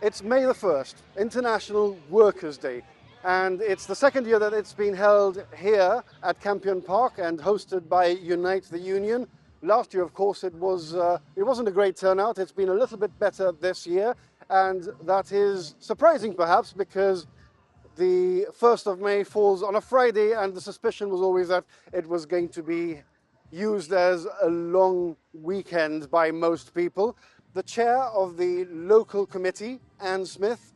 It's May the 1st, International Workers' Day, and it's the second year that it's been held here at Campion Park and hosted by Unite the Union. Last year, of course, it wasn't a great turnout. It's been a little bit better this year, and that is surprising perhaps because the 1st of May falls on a Friday, and the suspicion was always that it was going to be used as a long weekend by most people. The chair of the local committee, Anne Smith,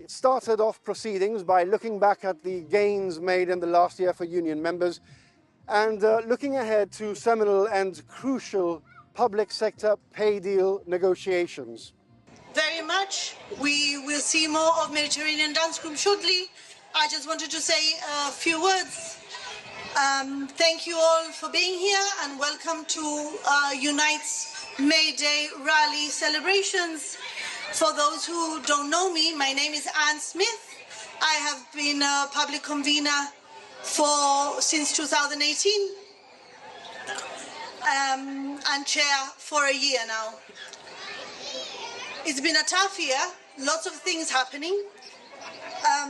started off proceedings by looking back at the gains made in the last year for union members and looking ahead to seminal and crucial public sector pay deal negotiations. Very much. We will see more of Mediterranean Dance Group shortly. I just wanted to say a few words. Thank you all for being here and welcome to Unite's Mayday rally celebrations. For those who don't know me, my name is Anne Smith. I have been a public convener since 2018 and chair for a year now. It's been a tough year, lots of things happening,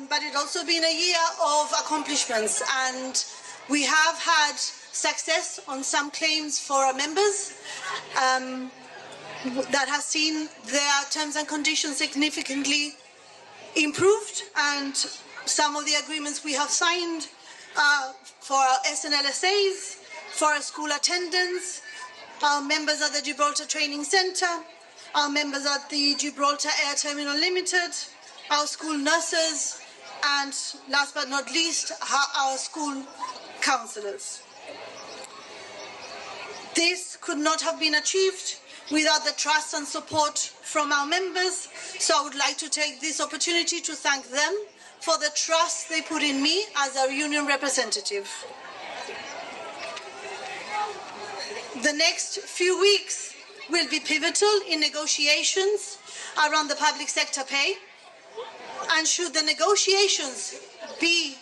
but it's also been a year of accomplishments, and we have had success on some claims for our members that has seen their terms and conditions significantly improved, and some of the agreements we have signed for our SNLSAs, for our school attendance, our members at the Gibraltar Training Centre, our members at the Gibraltar Air Terminal Limited, our school nurses, and last but not least, our school counsellors. This could not have been achieved without the trust and support from our members, so I would like to take this opportunity to thank them for the trust they put in me as our union representative. The next few weeks will be pivotal in negotiations around the public sector pay, and should the negotiations be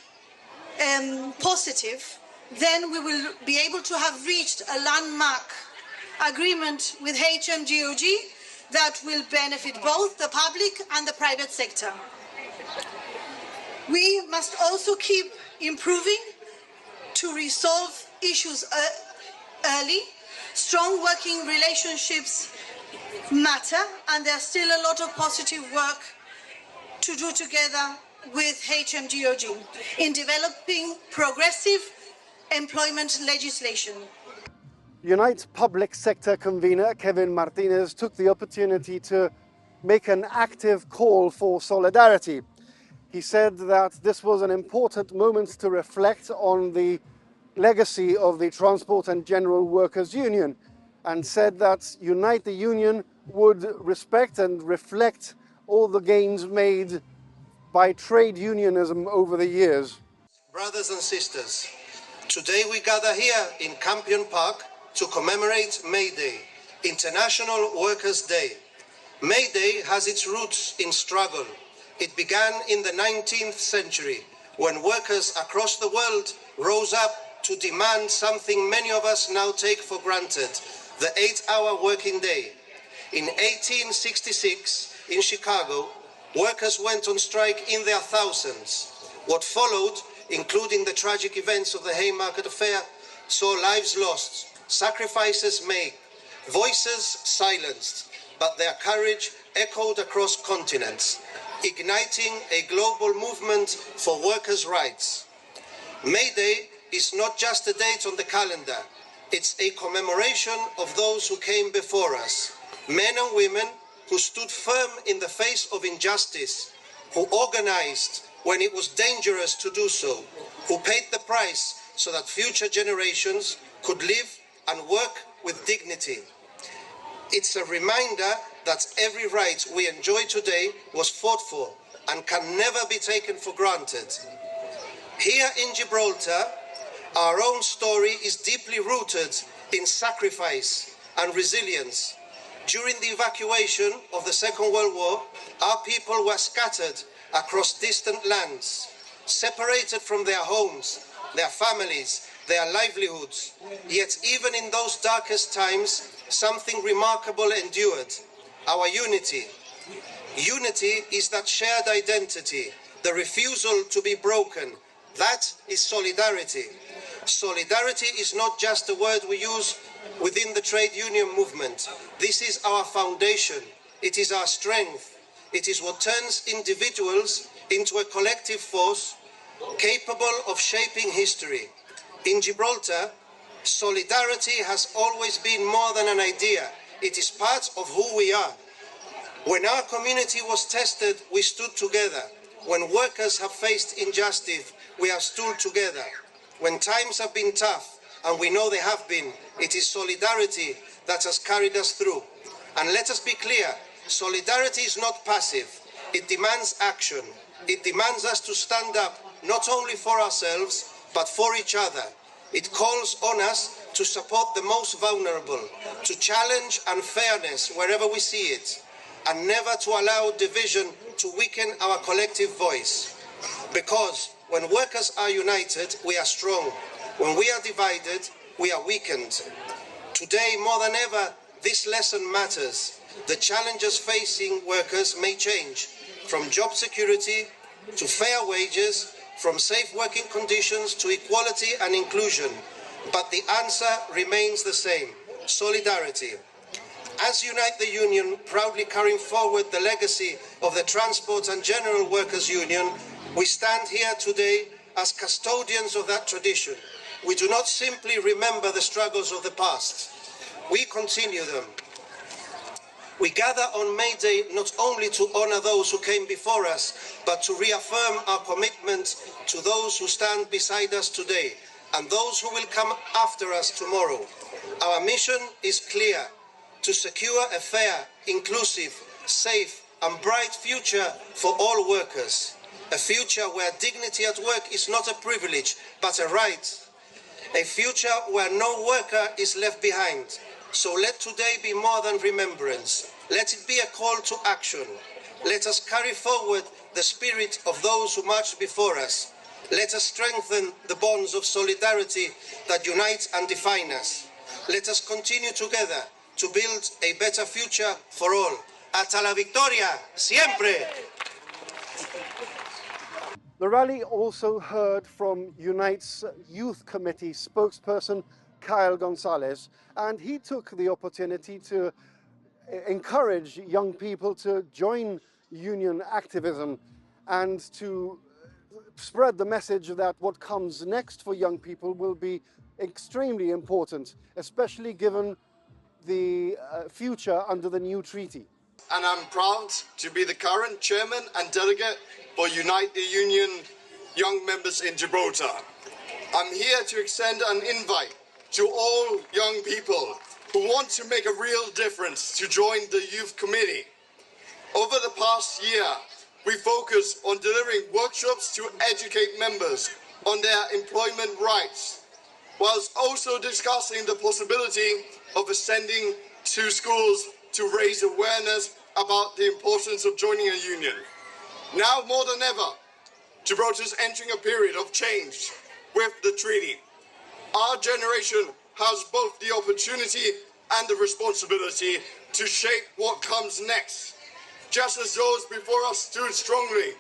positive, then we will be able to have reached a landmark agreement with HMGOG that will benefit both the public and the private sector. We must also keep improving to resolve issues early. Strong working relationships matter, and there's still a lot of positive work to do together with HMGOG in developing progressive employment legislation. Unite's public sector convener, Kevin Martinez, took the opportunity to make an active call for solidarity. He said that this was an important moment to reflect on the legacy of the Transport and General Workers Union, and said that Unite the Union would respect and reflect all the gains made by trade unionism over the years. Brothers and sisters, today we gather here in Campion Park to commemorate May Day, International Workers' Day. May Day has its roots in struggle. It began in the 19th century when workers across the world rose up to demand something many of us now take for granted, the 8-hour working day. In 1866, in Chicago, workers went on strike in their thousands. What followed, including the tragic events of the Haymarket Affair, saw lives lost, sacrifices made, voices silenced, but their courage echoed across continents, igniting a global movement for workers' rights. May Day is not just a date on the calendar, it's a commemoration of those who came before us, men and women who stood firm in the face of injustice, who organized when it was dangerous to do so, who paid the price so that future generations could live and work with dignity. It's a reminder that every right we enjoy today was fought for and can never be taken for granted. Here in Gibraltar, our own story is deeply rooted in sacrifice and resilience. During the evacuation of the Second World War, our people were scattered across distant lands, separated from their homes, their families, their livelihoods. Yet even in those darkest times, something remarkable endured: our unity. Unity is that shared identity, the refusal to be broken. That is solidarity. Solidarity is not just a word we use within the trade union movement. This is our foundation. It is our strength. It is what turns individuals into a collective force capable of shaping history. In Gibraltar, solidarity has always been more than an idea. It is part of who we are. When our community was tested, we stood together. When workers have faced injustice, we have stood together. When times have been tough, and we know they have been, it is solidarity that has carried us through. And let us be clear, solidarity is not passive. It demands action. It demands us to stand up not only for ourselves, but for each other. It calls on us to support the most vulnerable, to challenge unfairness wherever we see it, and never to allow division to weaken our collective voice. Because when workers are united, we are strong. When we are divided, we are weakened. Today, more than ever, this lesson matters. The challenges facing workers may change, from job security to fair wages, from safe working conditions to equality and inclusion. But the answer remains the same: solidarity. As Unite the Union, proudly carrying forward the legacy of the Transport and General Workers Union, we stand here today as custodians of that tradition. We do not simply remember the struggles of the past. We continue them. We gather on Mayday not only to honor those who came before us, but to reaffirm our commitment to those who stand beside us today and those who will come after us tomorrow. Our mission is clear: to secure a fair, inclusive, safe and bright future for all workers. A future where dignity at work is not a privilege, but a right. A future where no worker is left behind. So let today be more than remembrance. Let it be a call to action. Let us carry forward the spirit of those who marched before us. Let us strengthen the bonds of solidarity that unite and define us. Let us continue together to build a better future for all. Hasta la victoria, siempre! The rally also heard from Unite's Youth Committee spokesperson, Kyle Gonzalez, and he took the opportunity to encourage young people to join union activism and to spread the message that what comes next for young people will be extremely important, especially given the future under the new treaty. And I'm proud to be the current chairman and delegate for Unite the Union young members in Gibraltar. I'm here to extend an invite to all young people who want to make a real difference to join the Youth Committee. Over the past year, we focused on delivering workshops to educate members on their employment rights, whilst also discussing the possibility of ascending to schools to raise awareness about the importance of joining a union. Now more than ever, Gibraltar is entering a period of change with the treaty. Our generation has both the opportunity and the responsibility to shape what comes next. Just as those before us stood strongly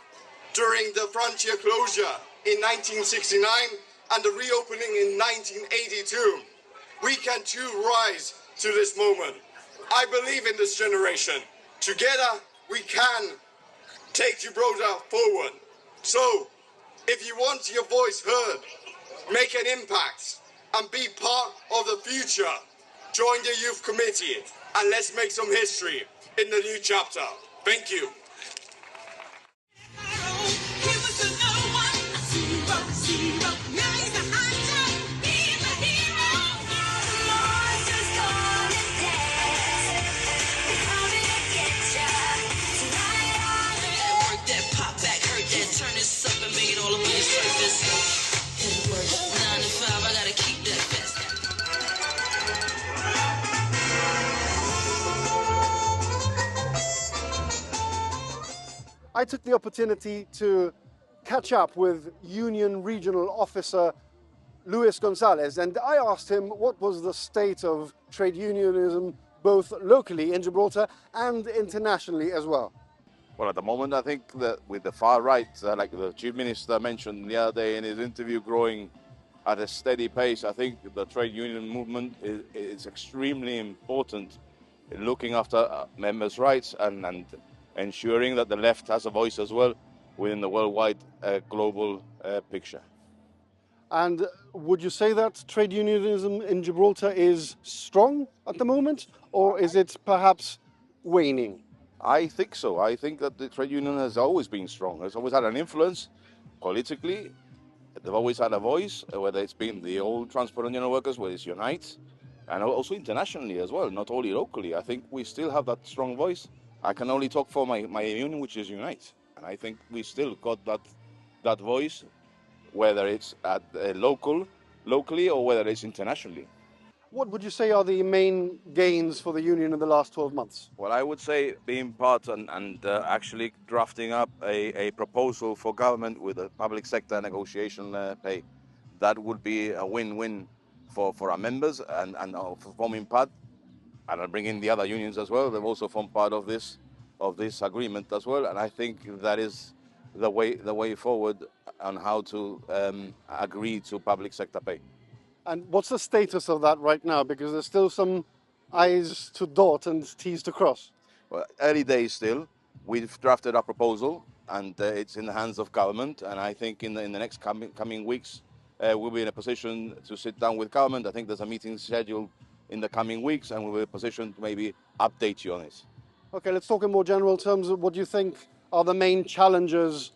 during the frontier closure in 1969 and the reopening in 1982, we can too rise to this moment. I believe in this generation. Together, we can take Gibraltar forward. So, if you want your voice heard, make an impact, and be part of the future, join the Youth Committee, and let's make some history in the new chapter. Thank you. I took the opportunity to catch up with Union Regional Officer Luis Gonzalez, and I asked him what was the state of trade unionism both locally in Gibraltar and internationally as well. Well, at the moment, I think that with the far right, like the Chief Minister mentioned the other day in his interview, growing at a steady pace, I think the trade union movement is extremely important in looking after members' rights and ensuring that the left has a voice as well within the worldwide global picture. And would you say that trade unionism in Gibraltar is strong at the moment, or is it perhaps waning? I think so. I think that the trade union has always been strong. It's always had an influence politically. They've always had a voice, whether it's been the old Transport and General Workers, whether it's Unite, and also internationally as well, not only locally. I think we still have that strong voice. I can only talk for my union, which is Unite. And I think we still got that voice, whether it's at locally or whether it's internationally. What would you say are the main gains for the union in the last 12 months? Well, I would say being part and actually drafting up a proposal for government with a public sector negotiation pay, that would be a win-win for our members and for forming part, and I'll bring in the other unions as well. They've also formed part of this agreement as well, and I think that is the way forward on how to agree to public sector pay. And what's the status of that right now? Because there's still some I's to dot and T's to cross. Well, early days still. We've drafted a proposal, and it's in the hands of government. And I think in the next coming weeks, we'll be in a position to sit down with government. I think there's a meeting scheduled in the coming weeks, and we'll be in a position to maybe update you on this. Okay, let's talk in more general terms. What do you think are the main challenges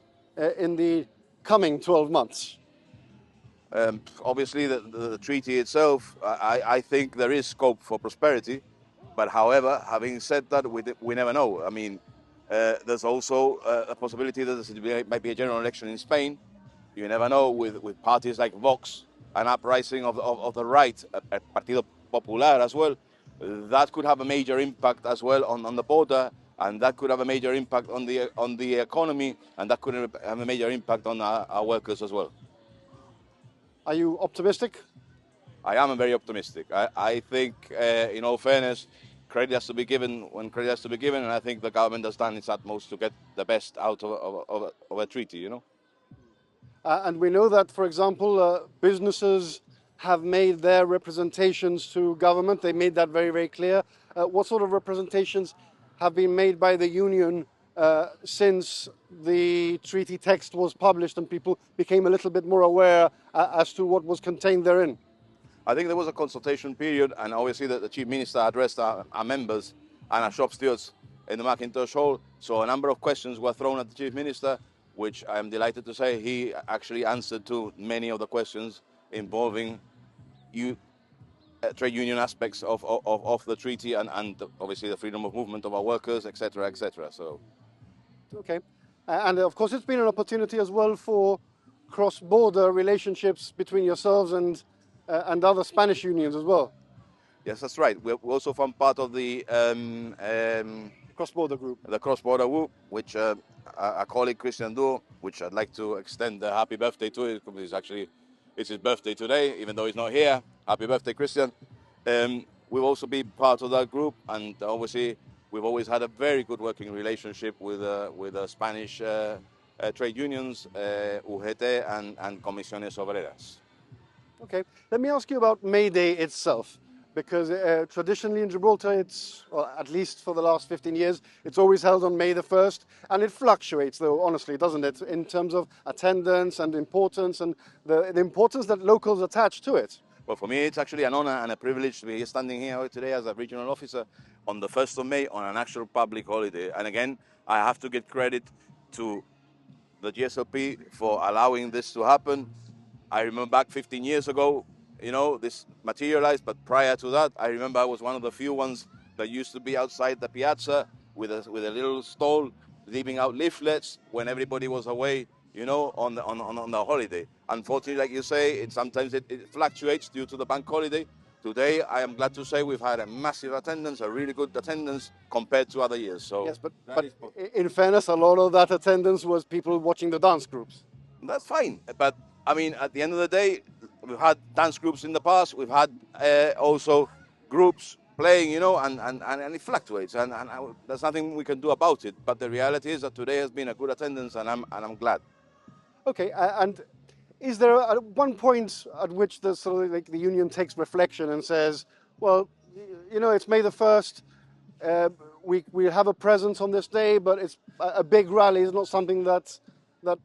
in the coming 12 months? Obviously, the treaty itself, I think there is scope for prosperity. But however, having said that, we never know. I mean, there's also a possibility that there might be a general election in Spain. You never know with parties like Vox, an uprising of the right, Partido Popular as well. That could have a major impact as well on the border, and that could have a major impact on the economy, and that could have a major impact on our workers as well. Are you optimistic? I am very optimistic. I think, in all fairness, credit has to be given when credit has to be given, and I think the government has done its utmost to get the best out of a treaty, you know. And we know that, for example, businesses have made their representations to government. They made that very, very clear. What sort of representations have been made by the union since the treaty text was published and people became a little bit more aware as to what was contained therein? I think there was a consultation period, and obviously the Chief Minister addressed our members and our shop stewards in the Macintosh Hall. So a number of questions were thrown at the Chief Minister, which I am delighted to say he actually answered to many of the questions involving trade union aspects of the treaty and obviously the freedom of movement of our workers, etc., etc. So. Okay. And of course, it's been an opportunity as well for cross-border relationships between yourselves and other Spanish unions as well. Yes, that's right. We also form part of the cross-border group. The cross-border group, which a colleague, Christian Duo, which I'd like to extend a happy birthday to. It's his birthday today, even though he's not here. Happy birthday, Christian. We've also been part of that group, and obviously we've always had a very good working relationship with the Spanish trade unions, UGT and Comisiones Obreras. Okay, let me ask you about Mayday itself, because traditionally in Gibraltar, it's, well, at least for the last 15 years, it's always held on May the 1st, and it fluctuates, though, honestly, doesn't it, in terms of attendance and importance, and the importance that locals attach to it. Well, for me, it's actually an honor and a privilege to be standing here today as a regional officer on the 1st of May on an actual public holiday. And again, I have to give credit to the GSLP for allowing this to happen. I remember back 15 years ago, you know, this materialized, but prior to that, I remember I was one of the few ones that used to be outside the piazza with a little stall, leaving out leaflets when everybody was away, you know, on the holiday. Unfortunately, like you say, sometimes it fluctuates due to the bank holiday. Today, I am glad to say we've had a massive attendance, a really good attendance compared to other years. So yes, but in fairness, a lot of that attendance was people watching the dance groups. That's fine, but I mean, at the end of the day, we've had dance groups in the past. We've had also groups playing, you know, and it fluctuates, and there's nothing we can do about it. But the reality is that today has been a good attendance, and I'm glad. Okay, and is there one point at which the sort of like the union takes reflection and says, well, you know, it's May the 1st, we have a presence on this day, but it's a big rally is not something that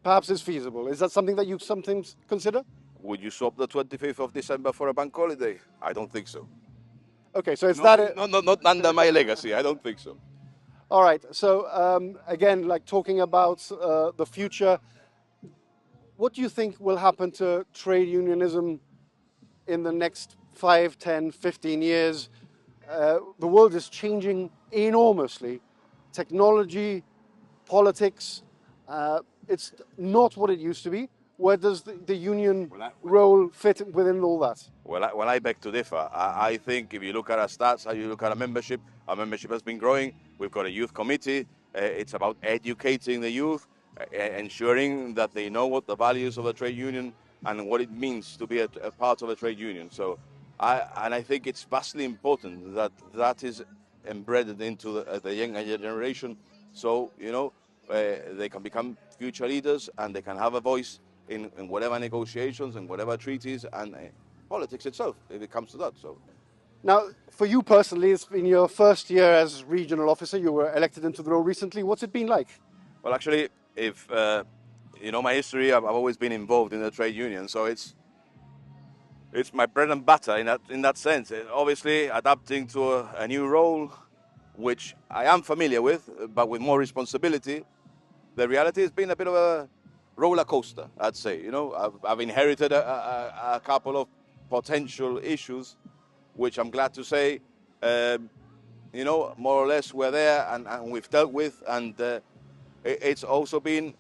perhaps is feasible. Is that something that you sometimes consider? Would you swap the 25th of December for a bank holiday? I don't think so. Okay, so it's Not under my legacy. I don't think so. All right. So again, like talking about the future, what do you think will happen to trade unionism in the next 5, 10, 15 years? The world is changing enormously. Technology, politics, it's not what it used to be. Where does the union role fit within all that? Well, I beg to differ. I think if you look at our stats, how you look at our membership has been growing. We've got a youth committee. It's about educating the youth, ensuring that they know what the values of a trade union and what it means to be a part of a trade union. So, I think it's vastly important that that is embedded into the younger generation. So, you know, they can become future leaders and they can have a voice in whatever negotiations and whatever treaties and politics itself, if it comes to that. So, now, for you personally, it's been your first year as regional officer. You were elected into the role recently. What's it been like? Well, actually, if you know my history, I've always been involved in the trade union, so it's my bread and butter in that sense. Obviously, adapting to a new role, which I am familiar with, but with more responsibility. The reality has been a bit of a roller coaster, I'd say. You know, I've inherited a couple of potential issues, which I'm glad to say, you know, more or less we're there and we've dealt with. And it's also been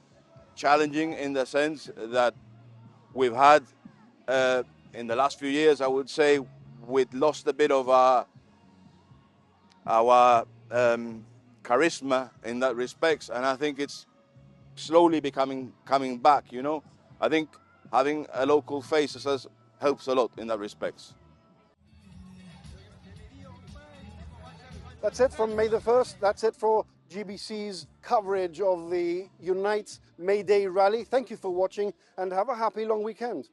challenging in the sense that we've had, in the last few years, I would say, we've lost a bit of our charisma in that respects. And I think it's slowly coming back, you know. I think having a local face helps a lot in that respects. That's it from May the 1st. That's it for GBC's coverage of the Unite Mayday rally. Thank you for watching and have a happy long weekend.